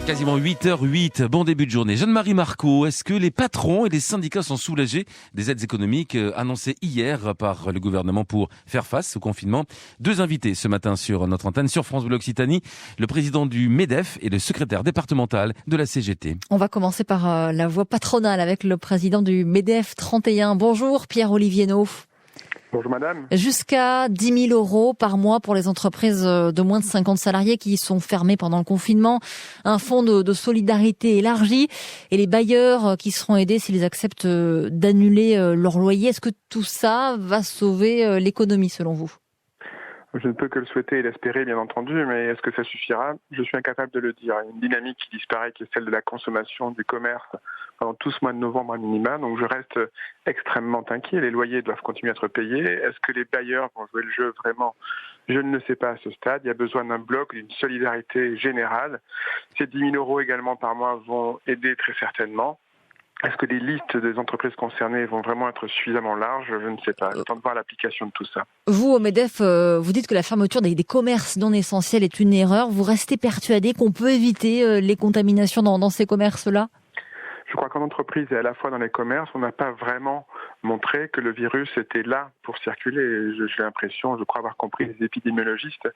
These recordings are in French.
Quasiment 8h08, bon début de journée. Jeanne-Marie Marco, est-ce que les patrons et les syndicats sont soulagés des aides économiques annoncées hier par le gouvernement pour faire face au confinement? Deux invités ce matin sur notre antenne, sur France Bleu Occitanie, le président du MEDEF et le secrétaire départemental de la CGT. On va commencer par la voix patronale avec le président du MEDEF 31. Bonjour Pierre-Olivier Naud. Bonjour madame. Jusqu'à 10 000 € par mois pour les entreprises de moins de 50 salariés qui sont fermées pendant le confinement. Un fonds de solidarité élargi et les bailleurs qui seront aidés s'ils acceptent d'annuler leur loyer. Est-ce que tout ça va sauver l'économie selon vous ? Je ne peux que le souhaiter et l'espérer, bien entendu, mais est-ce que ça suffira ? Je suis incapable de le dire. Il y a une dynamique qui disparaît, qui est celle de la consommation, du commerce, pendant tout ce mois de novembre à minima. Donc je reste extrêmement inquiet. Les loyers doivent continuer à être payés. Est-ce que les bailleurs vont jouer le jeu vraiment ? Je ne le sais pas à ce stade. Il y a besoin d'un bloc, d'une solidarité générale. Ces 10 000 € également par mois vont aider très certainement. Est-ce que les listes des entreprises concernées vont vraiment être suffisamment larges ? Je ne sais pas. J'attends de voir l'application de tout ça. Vous, au MEDEF, vous dites que la fermeture des commerces non essentiels est une erreur. Vous restez persuadé qu'on peut éviter les contaminations dans ces commerces-là ? Je crois qu'en entreprise et à la fois dans les commerces, on n'a pas vraiment montré que le virus était là pour circuler. J'ai l'impression, je crois avoir compris les épidémiologistes,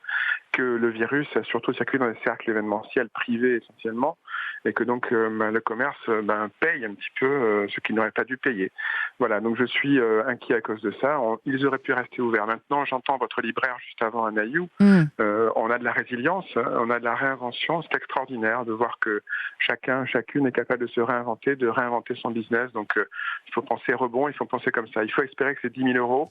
que le virus a surtout circulé dans les cercles événementiels privés essentiellement, et que donc le commerce paye un petit peu ce qu'il n'aurait pas dû payer. Voilà, donc je suis inquiet à cause de ça. Ils auraient pu rester ouverts. Maintenant, j'entends votre libraire juste avant à Naïou. On a de la résilience, on a de la réinvention. C'est extraordinaire de voir que chacune est capable de se réinventer, de réinventer son business. Donc il faut penser rebond, il faut penser comme ça. Il faut espérer que ces 10 000 €,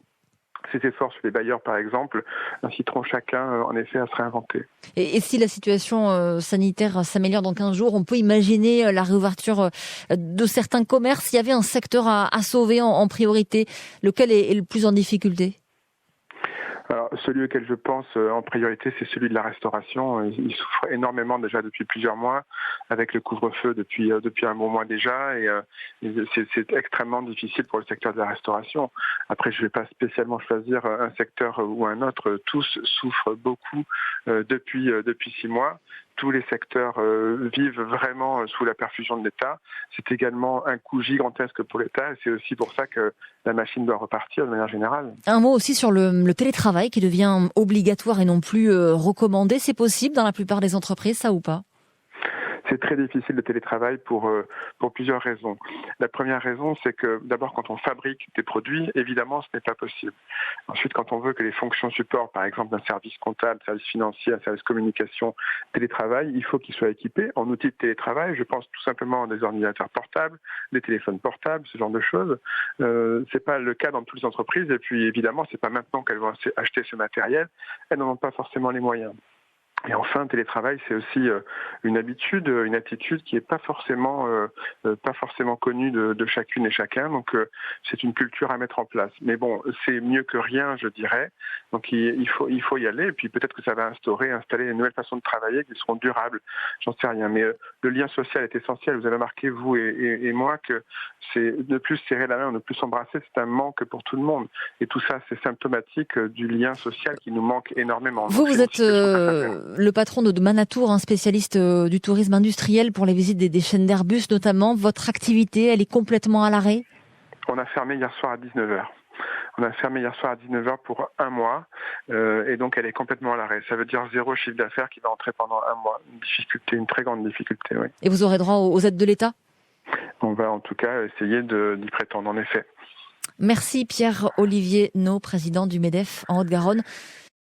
ces efforts sur les bailleurs, par exemple, inciteront chacun, en effet, à se réinventer. Et si la situation sanitaire s'améliore dans 15 jours, on peut imaginer la réouverture de certains commerces. Il y avait un secteur à sauver en priorité. Lequel est le plus en difficulté ? Alors, celui auquel je pense en priorité, c'est celui de la restauration. Il souffre énormément déjà depuis plusieurs mois, avec le couvre-feu depuis un bon mois déjà, et c'est extrêmement difficile pour le secteur de la restauration. Après, je ne vais pas spécialement choisir un secteur ou un autre. Tous souffrent beaucoup depuis 6 mois. Tous les secteurs vivent vraiment sous la perfusion de l'État. C'est également un coût gigantesque pour l'État et c'est aussi pour ça que la machine doit repartir de manière générale. Un mot aussi sur le télétravail qui devient obligatoire et non plus recommandé. C'est possible dans la plupart des entreprises, ça ou pas ? C'est très difficile le télétravail pour plusieurs raisons. La première raison, c'est que d'abord, quand on fabrique des produits, évidemment, ce n'est pas possible. Ensuite, quand on veut que les fonctions support, par exemple un service comptable, un service financier, un service communication, télétravail, il faut qu'ils soient équipés en outils de télétravail. Je pense tout simplement à des ordinateurs portables, des téléphones portables, ce genre de choses. C'est pas le cas dans toutes les entreprises. Et puis, évidemment, c'est pas maintenant qu'elles vont acheter ce matériel. Elles n'en ont pas forcément les moyens. Et enfin, le télétravail, c'est aussi une habitude, une attitude qui n'est pas forcément connue de chacune et chacun. Donc, c'est une culture à mettre en place. Mais bon, c'est mieux que rien, je dirais. Donc, il faut y aller. Et puis, peut-être que ça va installer une nouvelle façon de travailler qui seront durables. J'en sais rien. Mais le lien social est essentiel. Vous avez remarqué, vous et moi, que c'est de plus serrer la main, de plus s'embrasser, c'est un manque pour tout le monde. Et tout ça, c'est symptomatique du lien social qui nous manque énormément. Vous êtes le patron de Manatour, un spécialiste du tourisme industriel pour les visites des chaînes d'Airbus notamment. Votre activité, elle est complètement à l'arrêt ? On a fermé hier soir à 19h. On a fermé hier soir à 19h pour un mois et donc elle est complètement à l'arrêt. Ça veut dire 0 chiffre d'affaires qui va entrer pendant un mois. Une très grande difficulté, oui. Et vous aurez droit aux aides de l'État ? On va en tout cas essayer d'y prétendre, en effet. Merci Pierre-Olivier Naud, président du MEDEF en Haute-Garonne.